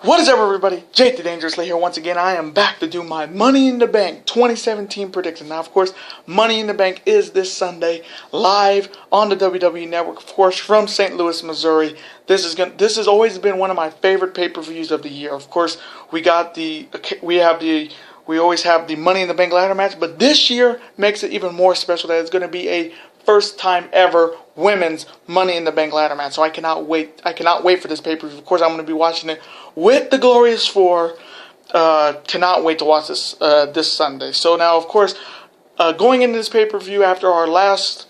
What is up, everybody? JT Dangerously here once again. I am back to do my Money in the Bank 2017 prediction. Now, of course, Money in the Bank is this Sunday live on the WWE Network, of course, from St. Louis, Missouri. This has always been one of my favorite pay-per-views of the year. Of course, we always have the Money in the Bank ladder match, but this year makes it even more special that it's going to be a first time ever women's Money in the Bank ladder match. So I cannot wait. I cannot wait for this pay-per-view. Of course, I'm going to be watching it with the Glorious Four. Cannot wait to watch this this Sunday. So now, of course, going into this pay-per-view after our last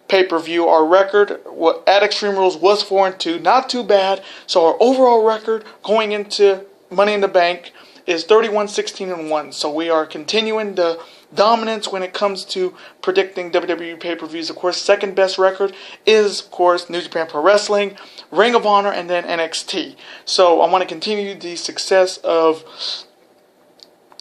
pay-per-view, our record at Extreme Rules was 4-2. Not too bad. So our overall record going into Money in the Bank is 31-16-1. So we are continuing the dominance when it comes to predicting WWE pay-per-views. Of course, second best record is, of course, New Japan Pro Wrestling, Ring of Honor, and then NXT. So I want to continue the success of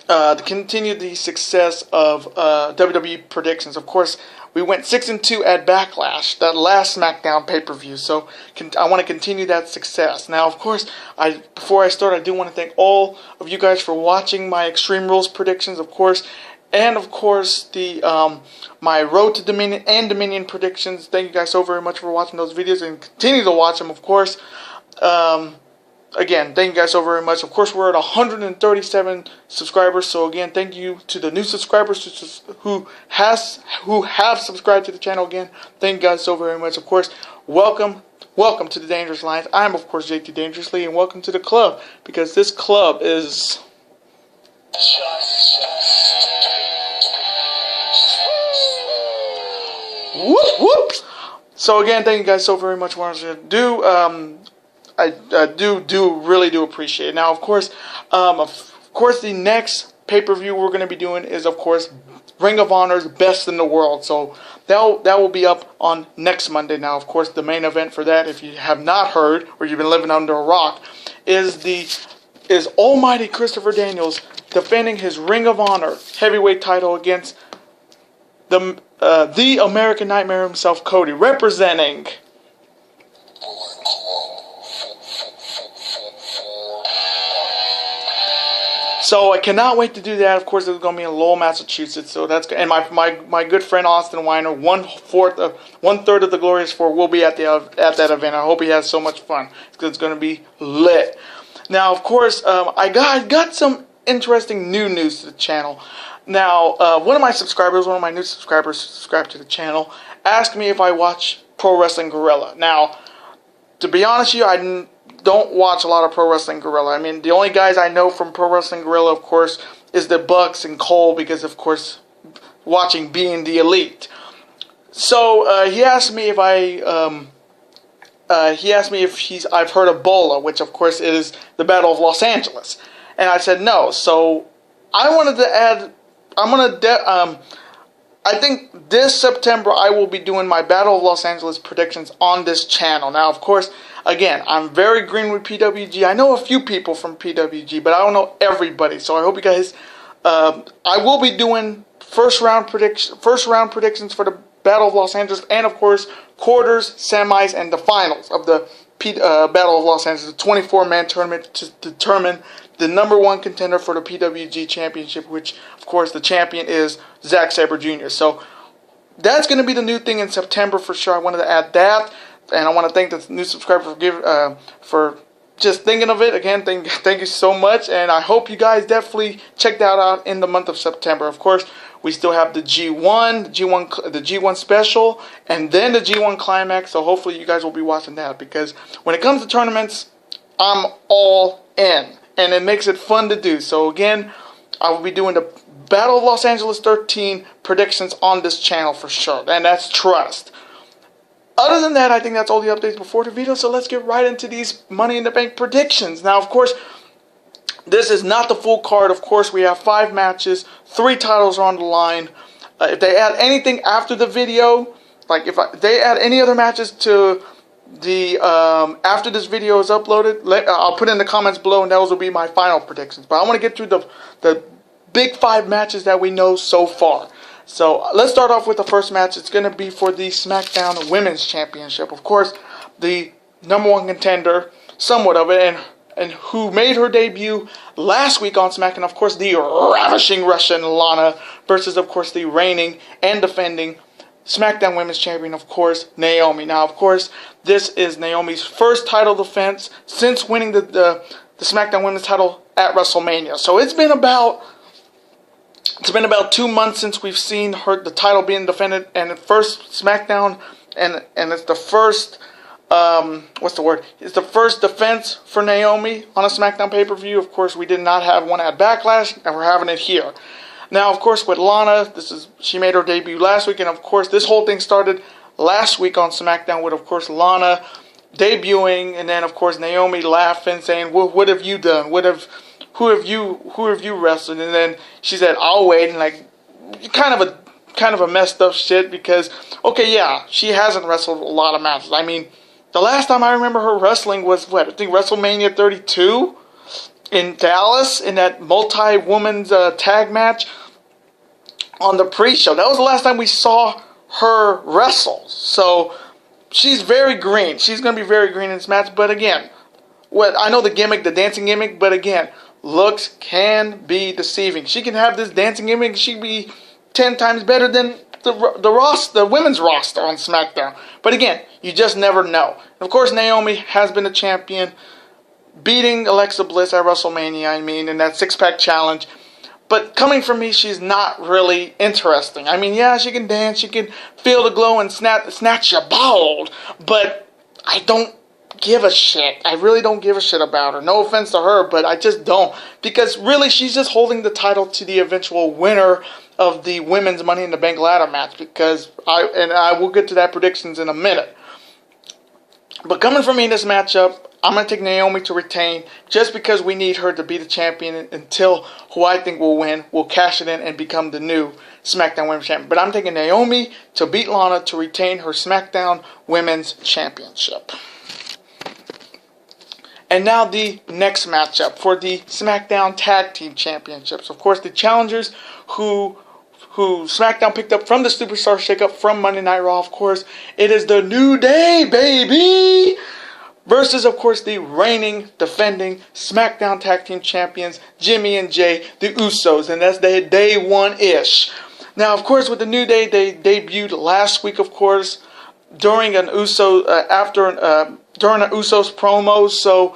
WWE predictions. Of course, we went 6-2 at Backlash, that last SmackDown pay-per-view. So I want to continue that success. Now, of course, before I start, I do want to thank all of you guys for watching my Extreme Rules predictions, of course. And of course, the my Road to Dominion and Dominion predictions. Thank you guys so very much for watching those videos and continue to watch them, of course. Again, thank you guys so very much. Of course, we're at 137 subscribers. So again, thank you to the new subscribers who have subscribed to the channel. Again, thank you guys so very much. Of course, welcome to the Dangerous Alliance. I'm, of course, JT Dangerously, and welcome to the club, because this club is whoop whoop. So again, thank you guys so very much for what I do. I really do appreciate it. Now, of course, the next pay-per-view we're going to be doing is, of course, Ring of Honor's Best in the World. So that will be up on next Monday. Now, of course, the main event for that, if you have not heard or you've been living under a rock, is Almighty Christopher Daniels defending his Ring of Honor heavyweight title against the American Nightmare himself, Cody, representing So I cannot wait to do that. Of course, it's going to be in Lowell, Massachusetts. So that's and my good friend Austin Weiner, one third of the Glorious Four, will be at that event. I hope he has so much fun because it's going to be lit. Now, of course, I got some interesting new news to the channel. Now, one of my new subscribers subscribed to the channel, asked me if I watch Pro Wrestling Guerrilla. Now, to be honest with you, I don't watch a lot of Pro Wrestling Guerrilla. I mean, the only guys I know from Pro Wrestling Guerrilla, of course, is the Bucks and Cole, because, of course, watching Being the Elite. So, he asked me if I've heard of BOLA, which, of course, is the Battle of Los Angeles. And I said no. So, I wanted to add, I think this September I will be doing my Battle of Los Angeles predictions on this channel. Now, of course, again, I'm very green with PWG. I know a few people from PWG, but I don't know everybody. So I hope you guys. I will be doing first round predictions for the Battle of Los Angeles, and of course quarters, semis, and the finals of the Battle of Los Angeles, the 24-man tournament to determine the #1 contender for the PWG Championship, which, of course, the champion is Zack Sabre Jr. So that's going to be the new thing in September for sure. I wanted to add that, and I want to thank the new subscriber for just thinking of it. Again, thank you so much, and I hope you guys definitely check that out in the month of September. Of course, we still have the G1 special, and then the G1 Climax, so hopefully you guys will be watching that, because when it comes to tournaments, I'm all in. And it makes it fun to do. So again, I will be doing the Battle of Los Angeles 13 predictions on this channel for sure. And that's trust. Other than that, I think that's all the updates before the video. So let's get right into these Money in the Bank predictions. Now, of course, this is not the full card. Of course, we have 5 matches. 3 titles are on the line. If they add anything after the video, like if they add any other matches to after this video is uploaded, I'll put in the comments below, and those will be my final predictions. But I want to get through the big 5 matches that we know so far. So let's start off with the first match. It's going to be for the SmackDown Women's Championship. Of course, the #1 contender, somewhat of it, and who made her debut last week on SmackDown. Of course, the ravishing Russian Lana versus, of course, the reigning and defending SmackDown Women's Champion, of course, Naomi. Now, of course, this is Naomi's first title defense since winning the SmackDown Women's title at WrestleMania. So it's been about 2 months since we've seen the title being defended, and the first SmackDown, and it's the first It's the first defense for Naomi on a SmackDown pay-per-view. Of course, we did not have one at Backlash, and we're having it here. Now, of course, with Lana, she made her debut last week, and of course, this whole thing started last week on SmackDown with, of course, Lana debuting, and then, of course, Naomi laughing, saying, well, "What have you done? Who have you wrestled?" And then she said, "I'll wait," and like kind of a messed up shit because, okay, yeah, she hasn't wrestled a lot of matches. I mean, the last time I remember her wrestling was I think WrestleMania 32 in Dallas in that multi-women's tag match on the pre-show. That was the last time we saw her wrestle. So she's very green. She's going to be very green in this match. But again, I know the gimmick, the dancing gimmick, but again, looks can be deceiving. She can have this dancing gimmick. She'd be 10 times better than the women's roster on SmackDown. But again, you just never know. And of course, Naomi has been a champion, beating Alexa Bliss at WrestleMania, in that six-pack challenge. But coming from me, she's not really interesting. I mean, yeah, she can dance, she can feel the glow and snatch your ball, but I don't give a shit. I really don't give a shit about her. No offense to her, but I just don't. Because really, she's just holding the title to the eventual winner of the women's Money in the Bank ladder match. Because I will get to that predictions in a minute. But coming from me in this matchup, I'm going to take Naomi to retain just because we need her to be the champion until who I think will win will cash it in and become the new SmackDown Women's Champion. But I'm taking Naomi to beat Lana to retain her SmackDown Women's Championship. And now the next matchup for the SmackDown Tag Team Championships. Of course, the challengers who SmackDown picked up from the Superstar Shakeup from Monday Night Raw, of course, it is the New Day, baby! Versus, of course, the reigning, defending SmackDown Tag Team Champions, Jimmy and Jay, the Usos. And that's their day one-ish. Now, of course, with the New Day, they debuted last week, of course, during an Usos promo. So,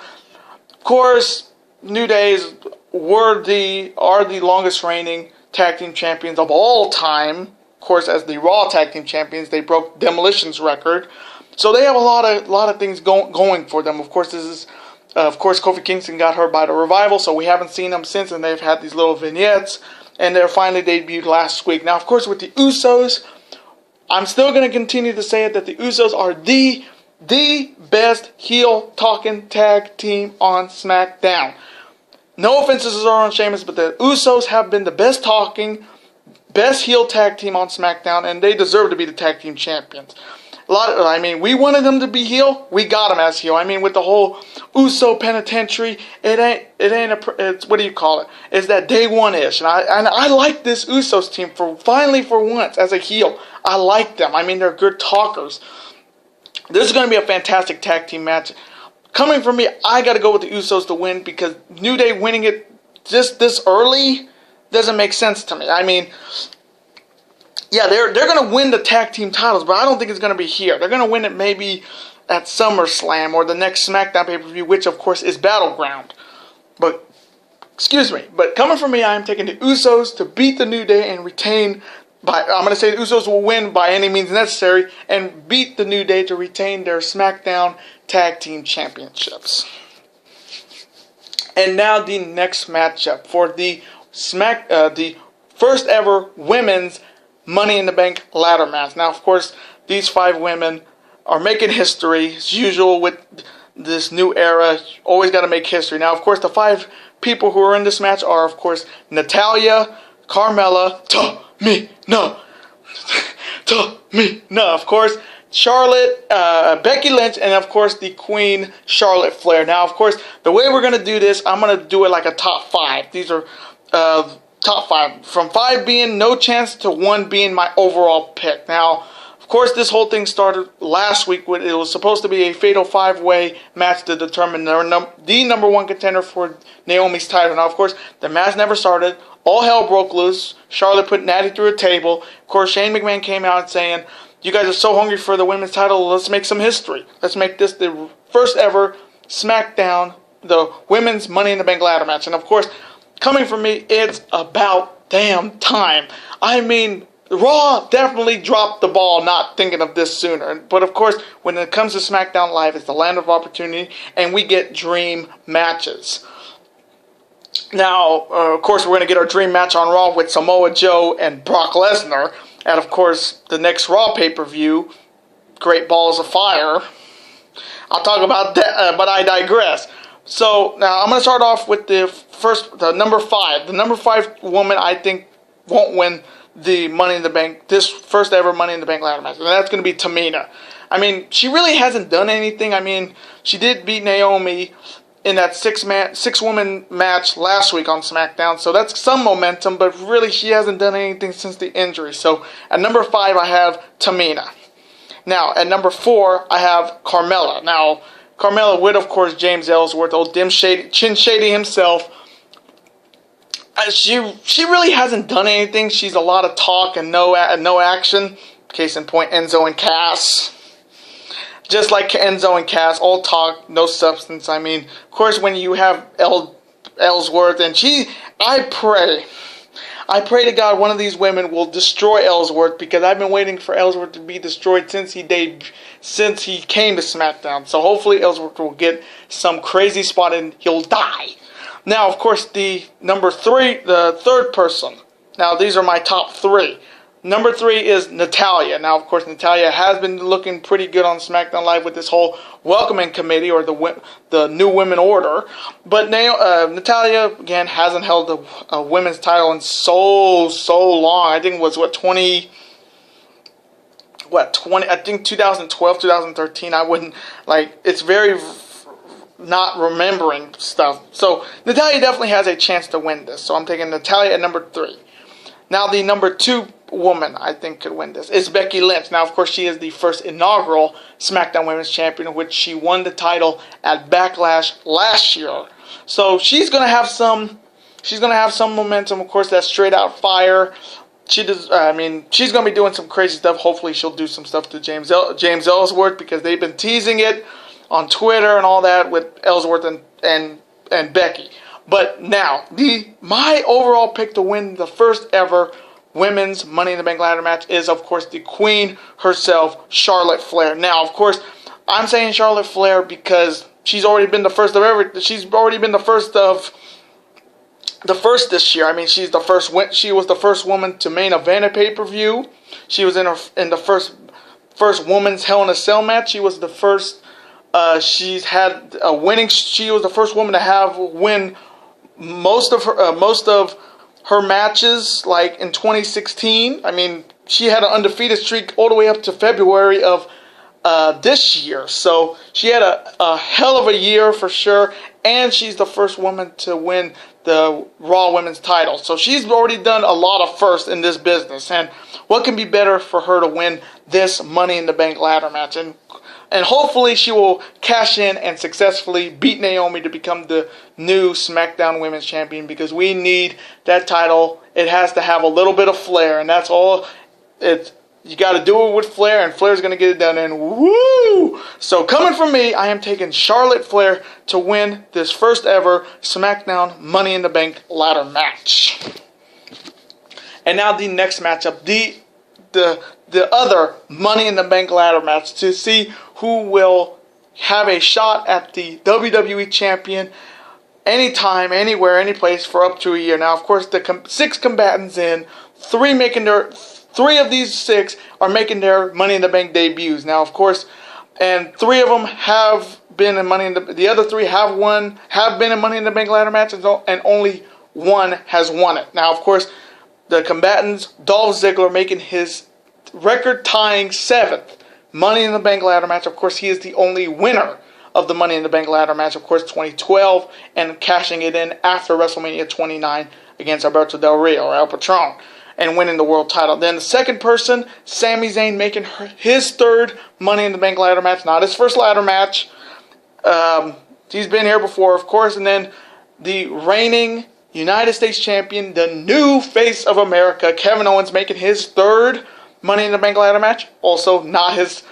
of course, New Day are the longest reigning tag team champions of all time. Of course, as the Raw tag team champions, they broke Demolition's record. So they have a lot of things going for them. Of course, Kofi Kingston got hurt by the Revival, so we haven't seen them since, and they've had these little vignettes, and they're finally debuted last week. Now, of course, with the Usos, I'm still going to continue to say it that the Usos are the best heel-talking tag team on SmackDown. No offenses to Cesaro and Sheamus, but the Usos have been the best talking, best heel tag team on SmackDown, and they deserve to be the tag team champions. We wanted them to be heel. We got them as heel. With the whole Uso penitentiary, it's what do you call it? It's that day one-ish. And I like this Usos team for once as a heel. I like them. They're good talkers. This is going to be a fantastic tag team match. Coming from me, I got to go with the Usos to win because New Day winning it just this early doesn't make sense to me. Yeah, they're going to win the tag team titles, but I don't think it's going to be here. They're going to win it maybe at SummerSlam or the next SmackDown pay-per-view, which, of course, is Battleground. But coming from me, I am taking the Usos to beat the New Day and retain. I'm going to say the Usos will win by any means necessary and beat the New Day to retain their SmackDown Tag Team Championships. And now the next matchup for the first ever women's Money in the Bank ladder match. Now, of course, these 5 women are making history. As usual with this new era, always got to make history. Now, of course, the 5 people who are in this match are, of course, Natalya, Carmella, Tamina, of course, Charlotte, Becky Lynch, and of course the Queen, Charlotte Flair. Now, of course, the way we're going to do this, I'm going to do it like a top 5. These are top 5. From 5 being no chance to 1 being my overall pick. Now, of course, this whole thing started last week when it was supposed to be a fatal 5-way match to determine the number one contender for Naomi's title. Now, of course, the match never started. All hell broke loose. Charlotte put Natty through a table. Of course, Shane McMahon came out saying, "You guys are so hungry for the women's title, let's make some history. Let's make this the first ever SmackDown, the women's Money in the Bank ladder match." And of course, coming from me, it's about damn time. I mean, Raw definitely dropped the ball not thinking of this sooner. But of course, when it comes to SmackDown Live, it's the land of opportunity, and we get dream matches. Now, of course, we're going to get our dream match on Raw with Samoa Joe and Brock Lesnar. And of course, the next Raw pay-per-view, Great Balls of Fire. I'll talk about that, but I digress. So, now I'm going to start off with the number 5. The number 5 woman I think won't win the Money in the Bank, this first ever Money in the Bank ladder match. And that's going to be Tamina. I mean, she really hasn't done anything. I mean, she did beat Naomi in that 6-woman match last week on SmackDown. So that's some momentum, but really she hasn't done anything since the injury. So at number 5, I have Tamina. Now, at number 4, I have Carmella. Now, Carmella with, of course, James Ellsworth, old Chin Shady himself. She really hasn't done anything. She's a lot of talk and no action. Case in point, Enzo and Cass. Just like Enzo and Cass, all talk, no substance. I mean, of course, when you have Ellsworth, and I pray to God one of these women will destroy Ellsworth, because I've been waiting for Ellsworth to be destroyed since he came to SmackDown. So hopefully Ellsworth will get some crazy spot and he'll die. Now, of course, the number 3, the third person. Now, these are my top 3. Number 3 is Natalya. Now, of course, Natalya has been looking pretty good on SmackDown Live with this whole welcoming committee, or the New Women Order. But Natalya, again, hasn't held a women's title in so long. I think it was, 20... I think 2012, 2013. I wouldn't, it's very not remembering stuff. So Natalya definitely has a chance to win this. So I'm taking Natalya at number 3. Now the number 2 woman I think could win this is Becky Lynch. Now, of course, she is the first inaugural SmackDown Women's Champion, which she won the title at Backlash last year. So she's gonna have some momentum. Of course, that's straight out fire. She's gonna be doing some crazy stuff. Hopefully, she'll do some stuff to James Ellsworth, because they've been teasing it on Twitter and all that with Ellsworth and Becky. But now, my overall pick to win the first ever women's Money in the Bank ladder match is, of course, the Queen herself, Charlotte Flair. Now, of course, I'm saying Charlotte Flair because she's already been the first this year. I mean, she was the first woman to main event a pay-per-view. She was in the first women's Hell in a Cell match. She was the first. She's had a winning. She was the first woman to win most of her matches, like in 2016. I mean, she had an undefeated streak all the way up to February of this year. So she had a hell of a year for sure. And she's the first woman to win the Raw Women's title. So she's already done a lot of firsts in this business. And what can be better for her to win this Money in the Bank ladder match? And hopefully she will cash in and successfully beat Naomi to become the new SmackDown Women's Champion, because we need that title. It has to have a little bit of flair, and that's all. You got to do it with Flair, and Flair's going to get it done, and woo! So coming from me, I am taking Charlotte Flair to win this first ever SmackDown Money in the Bank ladder match. And now the next matchup, the other Money in the Bank ladder match, to see who will have a shot at the WWE Champion anytime, anywhere, any place for up to a year. Now, of course, the 6 combatants in, 3 of these 6 are making their Money in the Bank debuts. Now, of course, and 3 of them have been in Money in the other 3 have been in Money in the Bank ladder matches, and only 1 has won it. Now, of course, the combatants, Dolph Ziggler making his record-tying 7th Money in the Bank ladder match. Of course, he is the only winner of the Money in the Bank ladder match, of course, 2012, and cashing it in after WrestleMania 29 against Alberto Del Rio, or El Patron. and winning the world title. Then the second person, Sami Zayn, making his third Money in the Bank ladder match. Not his first ladder match. He's been here before, of course. And then the reigning United States champion, the new face of America, Kevin Owens, making his third Money in the Bank ladder match. Also, not his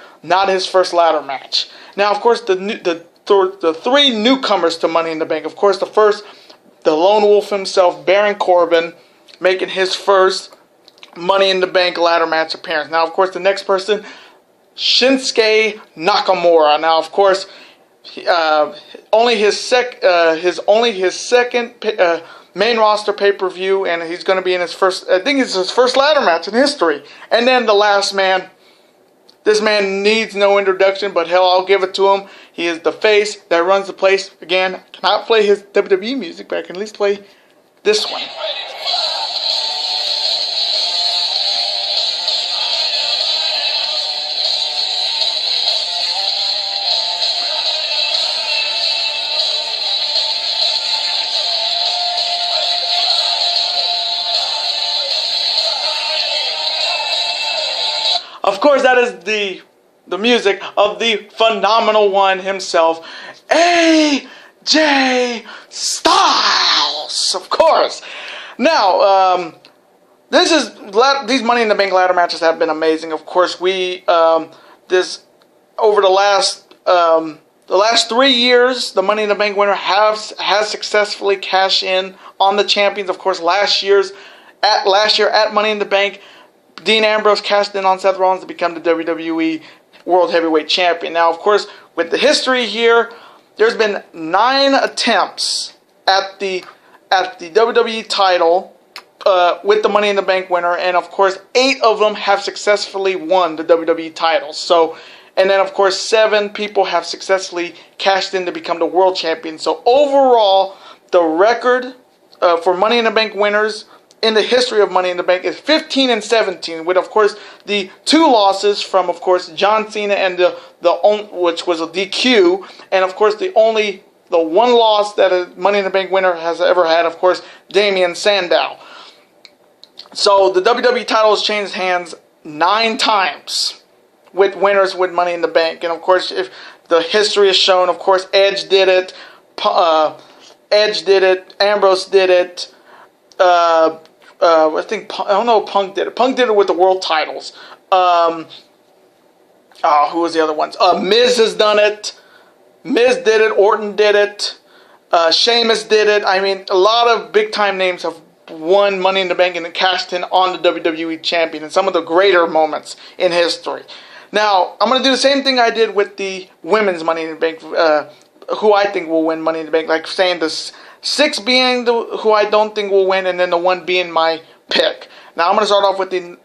first ladder match. Now, of course, the three newcomers to Money in the Bank. Of course, the first, the Lone Wolf himself, Baron Corbin, making his first Money in the Bank ladder match appearance. Now, of course, the next person, Shinsuke Nakamura. Now, of course, only his second main roster pay-per-view, and he's going to be in his first, I think it's his first ladder match in history. And then the last man, this man needs no introduction, but hell, I'll give it to him. He is the face that runs the place. Again, I cannot play his WWE music, but I can at least play this one. Of course, that is the music of the phenomenal one himself, AJ Styles. Of course. Now, these Money in the Bank ladder matches have been amazing. Of course, over the last 3 years, the Money in the Bank winner has successfully cashed in on the champions. Of course, last year at Money in the Bank, Dean Ambrose cashed in on Seth Rollins to become the WWE World Heavyweight Champion. Now, of course, with the history here, there's been 9 attempts at the WWE title with the Money in the Bank winner, and of course, 8 of them have successfully won the WWE title. So, and then of course, 7 people have successfully cashed in to become the World Champion. So overall, the record for Money in the Bank winners in the history of Money in the Bank is 15-17, with of course the 2 losses from of course John Cena and which was a DQ, and of course the one loss that a Money in the Bank winner has ever had, of course, Damien Sandow. So the WWE title has changed hands 9 times with winners with Money in the Bank, and of course, if the history is shown, of course, Edge did it, Ambrose did it. I don't know if Punk did it. Punk did it with the world titles. Who was the other ones? Miz has done it. Miz did it. Orton did it. Sheamus did it. I mean, a lot of big time names have won Money in the Bank and cashed in on the WWE champion in some of the greater moments in history. Now, I'm going to do the same thing I did with the women's Money in the Bank, who I think will win Money in the Bank, like saying this 6 being who I don't think will win, and then the 1 being my pick. Now I'm going to start off with the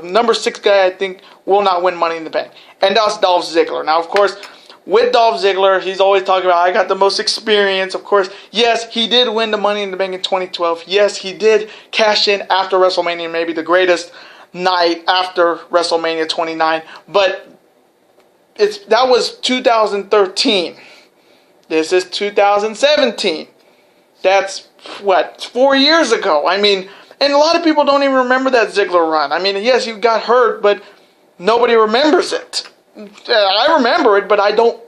number 6 guy I think will not win Money in the Bank, and that's Dolph Ziggler. Now, of course, with Dolph Ziggler, he's always talking about, I got the most experience. Of course, yes, he did win the Money in the Bank in 2012. Yes, he did cash in after WrestleMania, maybe the greatest night after WrestleMania 29, but that was 2013. This is 2017. That's, 4 years ago. I mean, and a lot of people don't even remember that Ziggler run. I mean, yes, he got hurt, but nobody remembers it. I remember it, but I don't.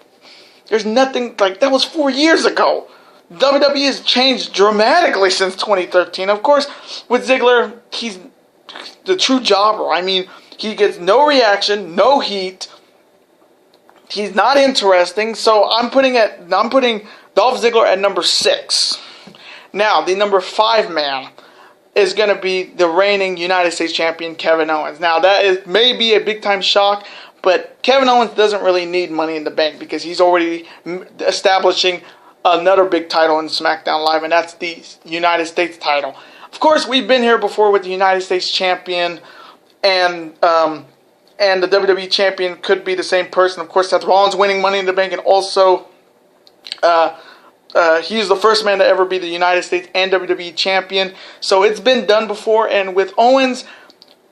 There's nothing, like, that was 4 years ago. WWE has changed dramatically since 2013. Of course, with Ziggler, he's the true jobber. I mean, he gets no reaction, no heat. He's not interesting, so I'm putting Dolph Ziggler at number 6. Now, the number 5 man is going to be the reigning United States champion, Kevin Owens. Now, that may be a big-time shock, but Kevin Owens doesn't really need Money in the Bank because he's already establishing another big title in SmackDown Live, and that's the United States title. Of course, we've been here before with the United States champion, and the WWE champion could be the same person. Of course, Seth Rollins winning Money in the Bank, and also he's the first man to ever be the United States and WWE champion. So it's been done before, and with Owens,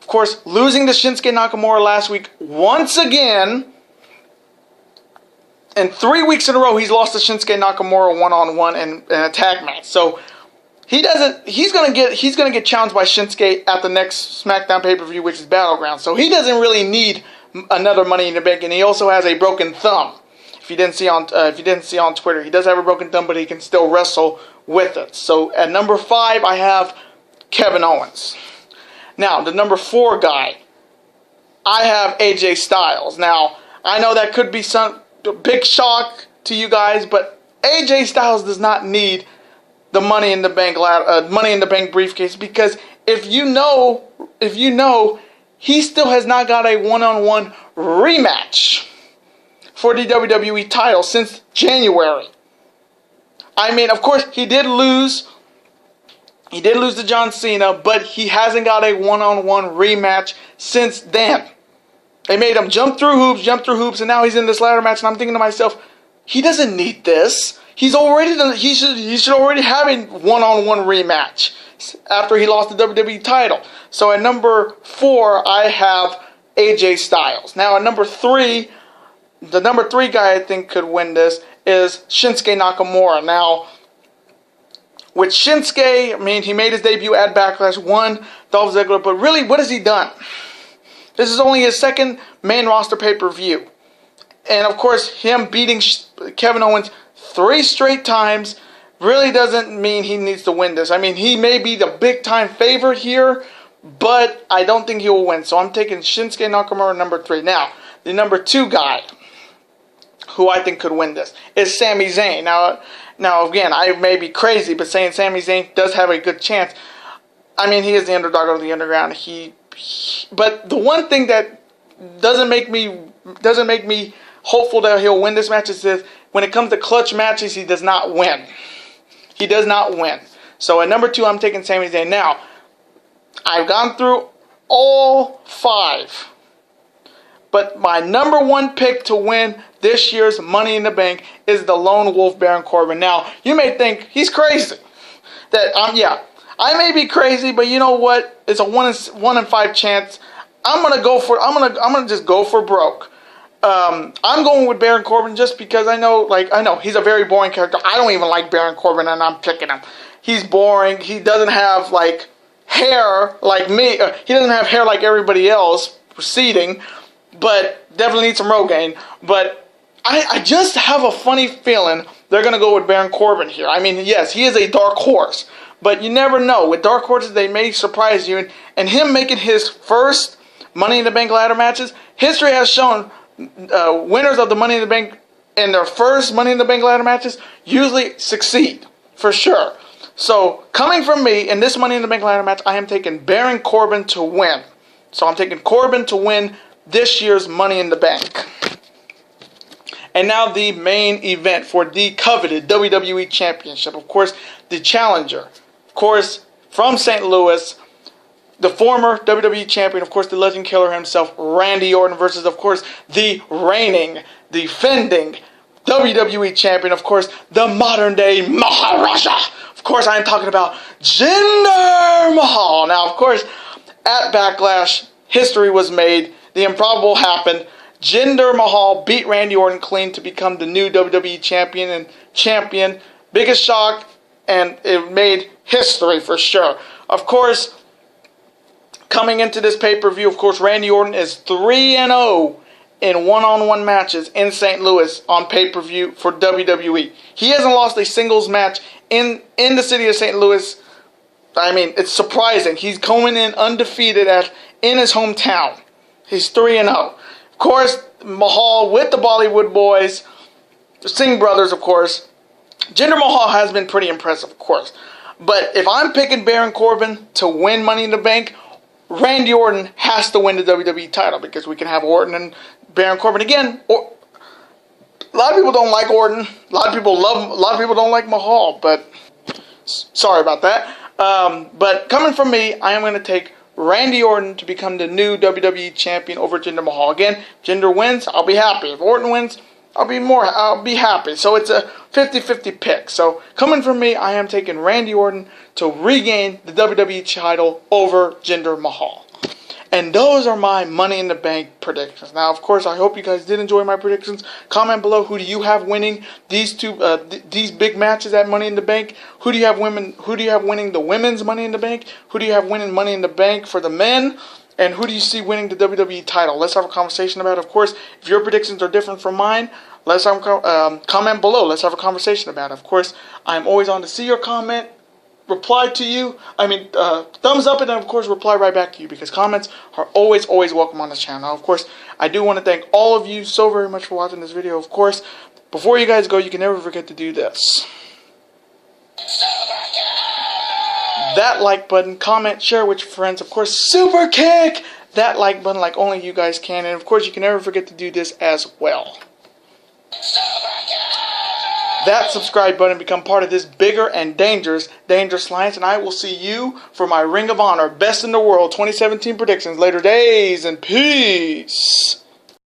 of course, losing to Shinsuke Nakamura last week once again, and 3 weeks in a row he's lost to Shinsuke Nakamura one-on-one in a tag match. So He doesn't. He's gonna get challenged by Shinsuke at the next SmackDown pay-per-view, which is Battleground. So he doesn't really need another Money in the Bank, and he also has a broken thumb. If you didn't see on Twitter, he does have a broken thumb, but he can still wrestle with it. So at number 5, I have Kevin Owens. Now the number 4 guy, I have AJ Styles. Now I know that could be some big shock to you guys, but AJ Styles does not need the Money in the Bank briefcase, because if you know, he still has not got a one-on-one rematch for the WWE title since January. I mean, of course, he did lose to John Cena, but he hasn't got a one-on-one rematch since then. They made him jump through hoops, and now he's in this ladder match, and I'm thinking to myself, he doesn't need this. He should already have a one-on-one rematch after he lost the WWE title. So at number 4, I have AJ Styles. Now at number 3, the number 3 guy I think could win this is Shinsuke Nakamura. Now, with Shinsuke, I mean, he made his debut at Backlash, won Dolph Ziggler, but really, what has he done? This is only his second main roster pay-per-view. And of course, him beating Kevin Owens 3 straight times really doesn't mean he needs to win this. I mean, he may be the big-time favorite here, but I don't think he will win. So I'm taking Shinsuke Nakamura number 3. Now, the number 2 guy who I think could win this is Sami Zayn. Now again, I may be crazy, but saying Sami Zayn does have a good chance. I mean, he is the underdog of the Underground. But the one thing that doesn't make me hopeful that he'll win this match is that when it comes to clutch matches, he does not win. He does not win. So at number 2, I'm taking Sami Zayn. Now, I've gone through all 5. But my number 1 pick to win this year's Money in the Bank is the Lone Wolf Baron Corbin. Now, you may think he's crazy. I may be crazy, but you know what? It's a 1 in 5 chance. I'm gonna just go for broke. I'm going with Baron Corbin just because I know he's a very boring character. I don't even like Baron Corbin, and I'm picking him. He's boring. He doesn't have hair like me. He doesn't have hair like everybody else proceeding, but definitely needs some Rogaine. But I just have a funny feeling they're gonna go with Baron Corbin here. I mean, yes, he is a dark horse, but you never know. With dark horses, they may surprise you, and him making his first Money in the Bank ladder matches, history has shown winners of the Money in the Bank in their first Money in the Bank ladder matches usually succeed, for sure. So, coming from me, in this Money in the Bank ladder match, I am taking Baron Corbin to win. So, I'm taking Corbin to win this year's Money in the Bank. And now the main event for the coveted WWE Championship. Of course, the challenger. Of course, from St. Louis, the former WWE Champion, of course, the Legend Killer himself, Randy Orton, versus, of course, the reigning, defending WWE Champion, of course, the modern-day Maharaja. Of course, I am talking about Jinder Mahal. Now, of course, at Backlash, history was made. The improbable happened. Jinder Mahal beat Randy Orton clean to become the new WWE champion. Biggest shock, and it made history for sure. Of course, coming into this pay-per-view, of course, Randy Orton is 3-0 in one-on-one matches in St. Louis on pay-per-view for WWE. He hasn't lost a singles match in the city of St. Louis. I mean, it's surprising. He's coming in undefeated in his hometown. He's 3-0. Of course, Mahal with the Bollywood boys, the Singh brothers, of course. Jinder Mahal has been pretty impressive, of course. But if I'm picking Baron Corbin to win Money in the Bank, Randy Orton has to win the WWE title, because we can have Orton and Baron Corbin again. A lot of people don't like Orton. A lot of people don't like Mahal. But sorry about that. But coming from me, I am going to take Randy Orton to become the new WWE Champion over Jinder Mahal. Again, Jinder wins, I'll be happy. If Orton wins, I'll be happy. So it's a 50-50 pick. So coming from me, I am taking Randy Orton to regain the WWE title over Jinder Mahal. And those are my Money in the Bank predictions. Now, of course, I hope you guys did enjoy my predictions. Comment below, who do you have winning these these big matches at Money in the Bank? Who do you have winning the women's Money in the Bank? Who do you have winning Money in the Bank for the men? And who do you see winning the WWE title? Let's have a conversation about it. Of course, if your predictions are different from mine, let's have comment below. Let's have a conversation about it. Of course, I'm always on to see your comment, reply to you. Thumbs up, and then, of course, reply right back to you, because comments are always welcome on this channel. Now, of course, I do want to thank all of you so very much for watching this video. Of course, before you guys go, you can never forget to do this. That like button, comment, share with your friends. Of course, super kick that like button like only you guys can. And of course, you can never forget to do this as well. That subscribe button, become part of this bigger and dangerous alliance. And I will see you for my Ring of Honor Best in the World 2017 predictions later days. And peace.